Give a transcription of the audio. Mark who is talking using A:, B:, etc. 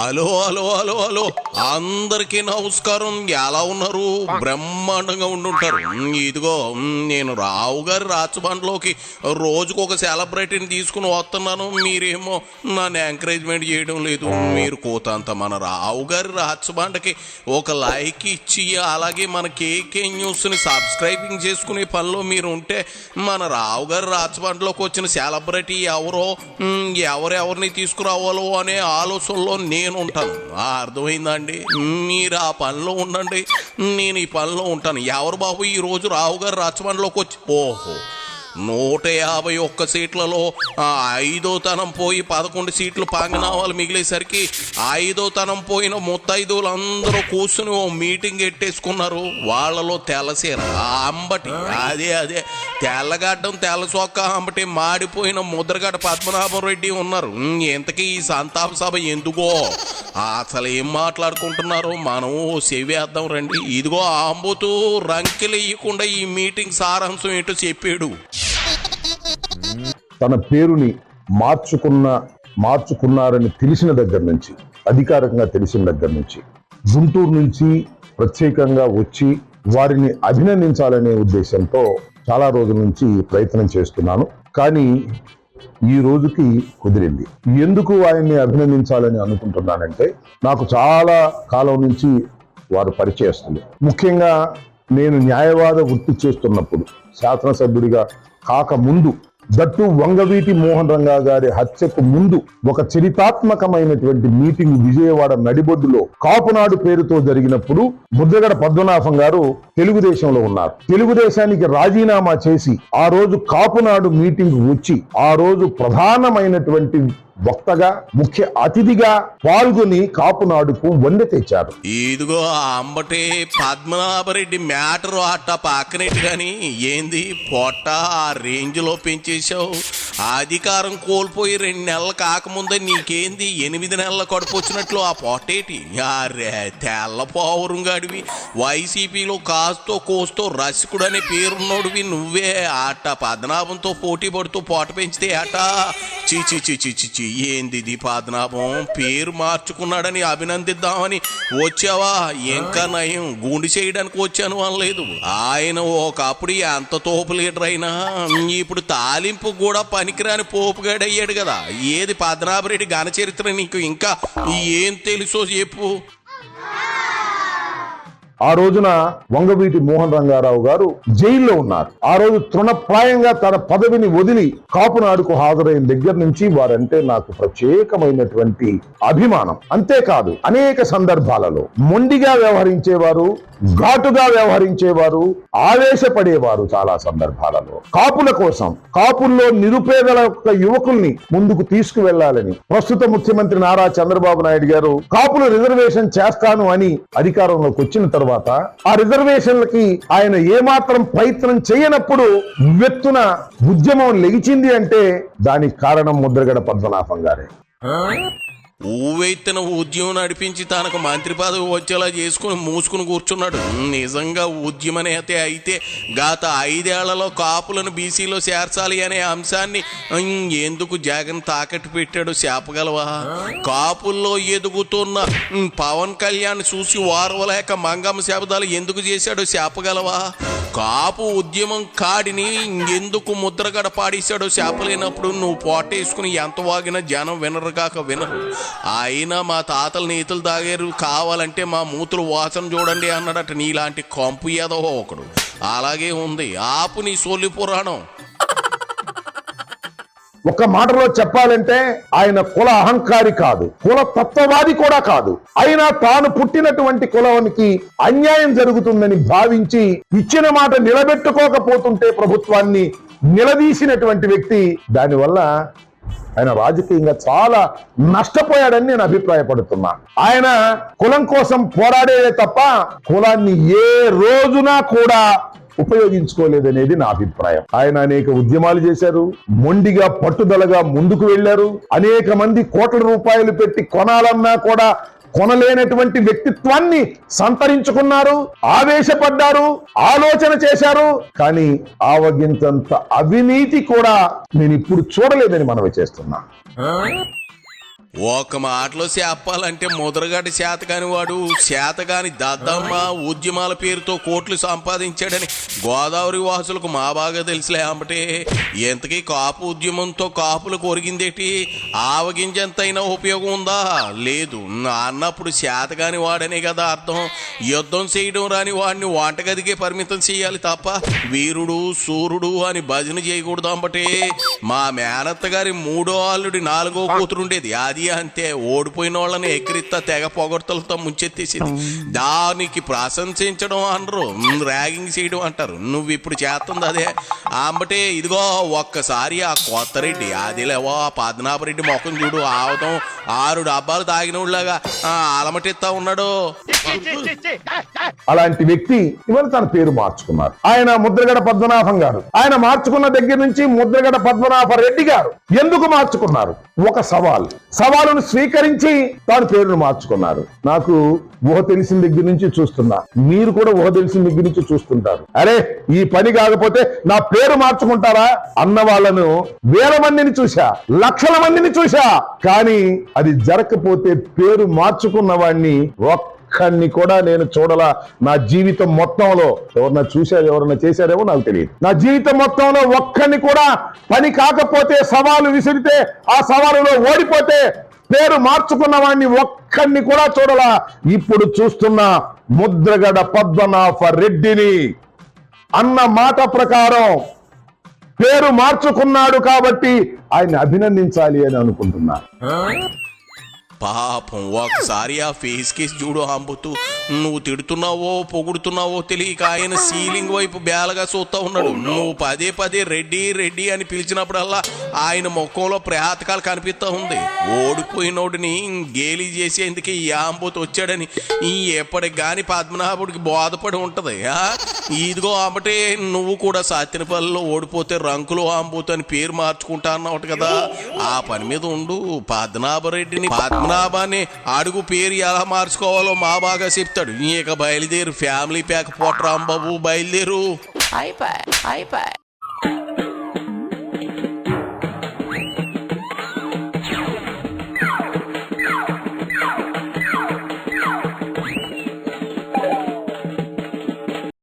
A: Hello hello hello hello అందరికీ నమస్కారం. ఎలా ఉన్నారు? బ్రహ్మాండంగా ఉండుంటారు. ఇదిగో నేను రావు గారి రాచబండలోకి రోజుకు ఒక సెలబ్రిటీని తీసుకుని వస్తున్నాను. మీరేమో నన్ను ఎంకరేజ్మెంట్ చేయడం లేదు. మీరు కోతంత మన రావు గారి రాచబండకి ఒక లైక్ ఇచ్చి అలాగే మన కేకే న్యూస్ని సబ్స్క్రైబింగ్ చేసుకునే పనిలో మీరు ఉంటే మన రావు గారి రాచబండలోకి వచ్చిన సెలబ్రిటీ ఎవరెవరిని తీసుకురావాలో అనే ఆలోచనలో నేను ఉంటాను. అర్థమైందండి? మీరు ఆ పనిలో ఉండండి, నేను ఈ పనిలో ఉంటాను. ఎవరు బాబు ఈరోజు రావు గారు రాచమండ్లోకి వచ్చి 151 సీట్లలో 5వ తనం పోయి 11 సీట్లు పాంగనావాలు మిగిలేసరికి 5వ తనం పోయిన ముత్తైదువులు అందరూ కూర్చుని ఓ మీటింగ్ ఎట్టేసుకున్నారు. వాళ్ళలో తెల్లసీర అంబటి అదే తెల్లగడ్డం తెల్ల చొక్కా అంబటి మాడిపోయిన ముద్రగడ్డ పద్మనాభం రెడ్డి ఉన్నారు. ఇంతకీ ఈ సంతాప సభ ఎందుకో అసలు ఏం మాట్లాడుకుంటున్నారో మనం చెవేద్దాం రండి. ఇదిగో అంబుతూ రంకెలు ఇయ్యకుండా ఈ మీటింగ్ సారాంశం ఏంటో చెప్పాడు.
B: తన పేరుని మార్చుకున్నారని తెలిసిన దగ్గర నుంచి, అధికారికంగా తెలిసిన దగ్గర నుంచి, గుంటూరు నుంచి ప్రత్యేకంగా వచ్చి వారిని అభినందించాలనే ఉద్దేశంతో చాలా రోజుల నుంచి ప్రయత్నం చేస్తున్నాను. కానీ ఈ రోజుకి కుదిరింది. ఎందుకు ఆయన్ని అభినందించాలని అనుకుంటున్నానంటే, నాకు చాలా కాలం నుంచి వారు పరిచయస్తులు. ముఖ్యంగా నేను న్యాయవాద వృత్తి చేస్తున్నప్పుడు, శాసనసభ్యుడిగా కాకముందు, దట్టు వంగవీటి మోహన్ రంగా గారి హత్యకు ముందు ఒక చరితాత్మకమైనటువంటి మీటింగ్ విజయవాడ నడిబొడ్డులో కాపునాడు పేరుతో జరిగినప్పుడు ముద్రగడ పద్మనాభం గారు తెలుగుదేశంలో ఉన్నారు. తెలుగుదేశానికి రాజీనామా చేసి ఆ రోజు కాపునాడు మీటింగ్ వచ్చి ఆ రోజు ప్రధానమైనటువంటి వక్తగా, ముఖ్య అతిథిగా పాల్గొని కాపునాడుకు వందె తెచ్చారు.
A: ఇదిగో అంబటే పద్మనాభరెడ్డి మ్యాటర్ అట్ట పక్కనేటి గాని ఏంది పొట్ట ఆ రేంజ్ లో పెంచేశావు. అధికారం కోల్పోయి 2 నెలలు కాకముందే నీకేంది 8 నెలల కడుపు వచ్చినట్లు ఆ పొట్టేటి? తెల్ల పౌరంగాడివి, వైసీపీలో కాస్తో కోస్తో రసికుడు అనే పేరున్నోడివి నువ్వే అట్ట పద్మనాభంతో పోటీ పడుతూ పొట్ట పెంచితే అట చి ఏంది పద్మనాభం పేరు మార్చుకున్నాడని అభినందిద్దామని వచ్చావా? ఇంకా నయం గుండి చేయడానికి వచ్చాను అనలేదు. ఆయన ఒకప్పుడు ఎంత తోపు లీడర్ అయినా ఇప్పుడు తాలింపు కూడా పనికిరాని పోపుగాడయ్యాడు కదా. ఏది పద్మనాభరెడ్డి ఘన చరిత్ర నీకు ఇంకా ఏం తెలుసో చెప్పు.
B: ఆ రోజున వంగవీటి మోహన్ రంగారావు గారు జైల్లో ఉన్నారు. ఆ రోజు తృణప్రాయంగా తన పదవిని వదిలి కాపునాడుకు హాజరైన దగ్గర నుంచి వారంటే నాకు ప్రత్యేకమైనటువంటి అభిమానం. అంతేకాదు అనేక సందర్భాలలో మొండిగా వ్యవహరించేవారు, ఘాటుగా వ్యవహరించేవారు, ఆవేశపడేవారు. చాలా సందర్భాలలో కాపుల కోసం, కాపుల్లో నిరుపేదల యువకుల్ని ముందుకు తీసుకువెళ్లాలని ప్రస్తుత ముఖ్యమంత్రి నారా చంద్రబాబు నాయుడు గారు కాపుల రిజర్వేషన్ చేస్తాను అని అధికారంలోకి వచ్చిన తర్వాత ఆ రిజర్వేషన్లకి ఆయన ఏమాత్రం ప్రయత్నం చేయనప్పుడు ఉవ్వెత్తున ఉద్యమం లెగిచింది అంటే దానికి కారణం ముద్రగడ పద్మనాభం గారే.
A: ఊవెత్తిన ఉద్యమం నడిపించి తనకు మంత్రి పదవి వచ్చేలా చేసుకుని మూసుకుని కూర్చున్నాడు. నిజంగా ఉద్యమ నేత అయితే గత 5 ఏళ్లలో కాపులను బీసీలో చేర్చాలి అనే అంశాన్ని ఎందుకు జగన్ తాకట్టు పెట్టాడు చెప్పగలవా? కాపుల్లో ఎదుగుతున్న పవన్ కళ్యాణ్ చూసి వారవలేక మంగమ్మ శబ్దాలు ఎందుకు చేశాడో చెప్పగలవా? కాపు ఉద్యమం కాడిని ఎందుకు ముద్రగడ పాడేశాడో చెప్పలేనప్పుడు నువ్వు పోటేసుకుని ఎంత వాగినా జనం వినరు కాక వినరు. అయినా మా తాతలు నీతులు తాగారు, కావాలంటే మా మూతులు వాసన చూడండి అన్నాడట నీలాంటి కంపు ఏదో ఒకడు. అలాగే ఉంది. ఆపు నీ సోలి పురాణం.
B: ఒక మాటలో చెప్పాలంటే ఆయన కుల అహంకారి కాదు, కుల తత్వవాది కూడా కాదు. అయినా తాను పుట్టినటువంటి కులానికి అన్యాయం జరుగుతుందని భావించి ఇచ్చిన మాట నిలబెట్టుకోకపోతుంటే ప్రభుత్వాన్ని నిలదీసినటువంటి వ్యక్తి. దానివల్ల ఆయన రాజకీయంగా చాలా నష్టపోయాడని నేను అభిప్రాయపడుతున్నా. ఆయన కులం కోసం పోరాడేదే తప్ప కులాన్ని ఏ రోజున కూడా ఉపయోగించుకోలేదనేది నా అభిప్రాయం. ఆయన అనేక ఉద్యమాలు చేశారు, మొండిగా పట్టుదలగా ముందుకు వెళ్లారు. అనేక మంది కోట్ల రూపాయలు పెట్టి కొనాలన్నా కూడా కొనలేనటువంటి వ్యక్తిత్వాన్ని సంతరించుకున్నారు, ఆవేశపడ్డారు, ఆలోచన చేశారు. కానీ ఆవగింతంత అవినీతి కూడా నేను ఇప్పుడు చూడలేదని మనవి చేస్తున్నా.
A: ఒక మాటలో చెప్పాలంటే ముద్రగడ్డ శాతగాని వాడు శాతగాని దద్దమ్మ ఉద్యమాల పేరుతో కోట్లు సంపాదించాడని గోదావరి వాసులకు మా బాగా తెలిసిలే అంబటే. ఎంతకీ కాపు ఉద్యమంతో కాపులకు ఒరిగిందేటి? ఆవగింజంతైనా ఉపయోగం ఉందా? లేదు. అన్నప్పుడు శాతగాని వాడనే కదా అర్థం. యుద్ధం చేయడం రాని వాడిని వంటగదికే పరిమితం చేయాలి తప్ప వీరుడు సూర్యుడు అని భజన చేయకూడదు అంబటే. మా మేనత్త గారి 3వ అల్లుడి 4వ కూతురుండేది. అది అంతే, ఓడిపోయిన వాళ్ళని ఎక్కిరిత్తా తెగ పొగడ్తలతో ముంచెత్తేసింది. దానికి ప్రశంసించడం అనరు, ర్యాగింగ్ చేయడం అంటారు. నువ్వు ఇప్పుడు చేస్తుంది అదే అంబటే. ఇదిగో ఒక్కసారి ఆ కొత్త రెడ్డి అదిలేవో ఆ పద్మనాభరెడ్డి ముఖం చూడు, ఆవతం 6 డబ్బాలు తాగినోళ్ళగా అలమటిస్తా ఉన్నాడు.
B: అలాంటి వ్యక్తి ఇవాళ తన పేరు మార్చుకున్నారు. ఆయన ముద్రగడ పద్మనాభం గారు. ఆయన మార్చుకున్న దగ్గర నుంచి ముద్రగడ పద్మనాభ రెడ్డి గారు. ఎందుకు మార్చుకున్నారు? ఒక సవాలును స్వీకరించి తాను పేరును మార్చుకున్నారు. నాకు ఊహ తెలిసిన దగ్గర నుంచి చూస్తున్నా, మీరు కూడా ఊహ తెలిసిన దగ్గర నుంచి చూస్తుంటారు. అరే ఈ పని కాకపోతే నా పేరు మార్చుకుంటారా అన్న వాళ్ళను వేల మందిని చూశా, లక్షల మందిని చూశా. కానీ అది జరగకపోతే పేరు మార్చుకున్న వాడిని ఒక్కడిని కూడా నేను చూడలా నా జీవితం మొత్తంలో. ఎవరన్నా చూశారు, ఎవరన్నా చేశారేమో నాకు తెలియదు. నా జీవితం మొత్తంలో ఒక్కడిని కూడా పని కాకపోతే సవాలు విసిరితే ఆ సవాలులో ఓడిపోతే పేరు మార్చుకున్న వాడిని ఒక్కడిని కూడా చూడలా. ఇప్పుడు చూస్తున్న ముద్రగడ పద్మనాభ రెడ్డిని అన్న మాట ప్రకారం పేరు మార్చుకున్నాడు కాబట్టి ఆయన అభినందించాలి అని అనుకుంటున్నా.
A: పాపం ఒకసారి ఆ ఫేస్ కేసు చూడు అంబుతూ. నువ్వు తిడుతున్నావో పొగుడుతున్నావో తెలియక ఆయన సీలింగ్ వైపు బేలగా చూస్తా ఉన్నాడు. నువ్వు పదే పదే రెడ్డి రెడ్డి అని పిలిచినప్పుడల్లా ఆయన ముఖంలో ప్రేతకాలు కనిపిస్తా ఉంది. ఓడిపోయినోడిని గేలి చేసేందుకు ఈ అంబుతు వచ్చాడని ఎప్పటికి గాని పద్మనాభుడికి బోధపడి ఉంటది. ఇదిగో అంబటే, నువ్వు కూడా సత్యనపల్లిలో ఓడిపోతే రంకులు అంబుతు అని పేరు మార్చుకుంటా అన్నావు కదా, ఆ పని మీద ఉండు. పద్మనాభరెడ్డిని పద్మనాభాన్ని అడుగు పేరు ఎలా మార్చుకోవాలో మా బాగా చెప్తాడు. ఇక బయలుదేరు, ఫ్యామిలీ ప్యాక్ పొట్రాంబాబు బయలుదేరు.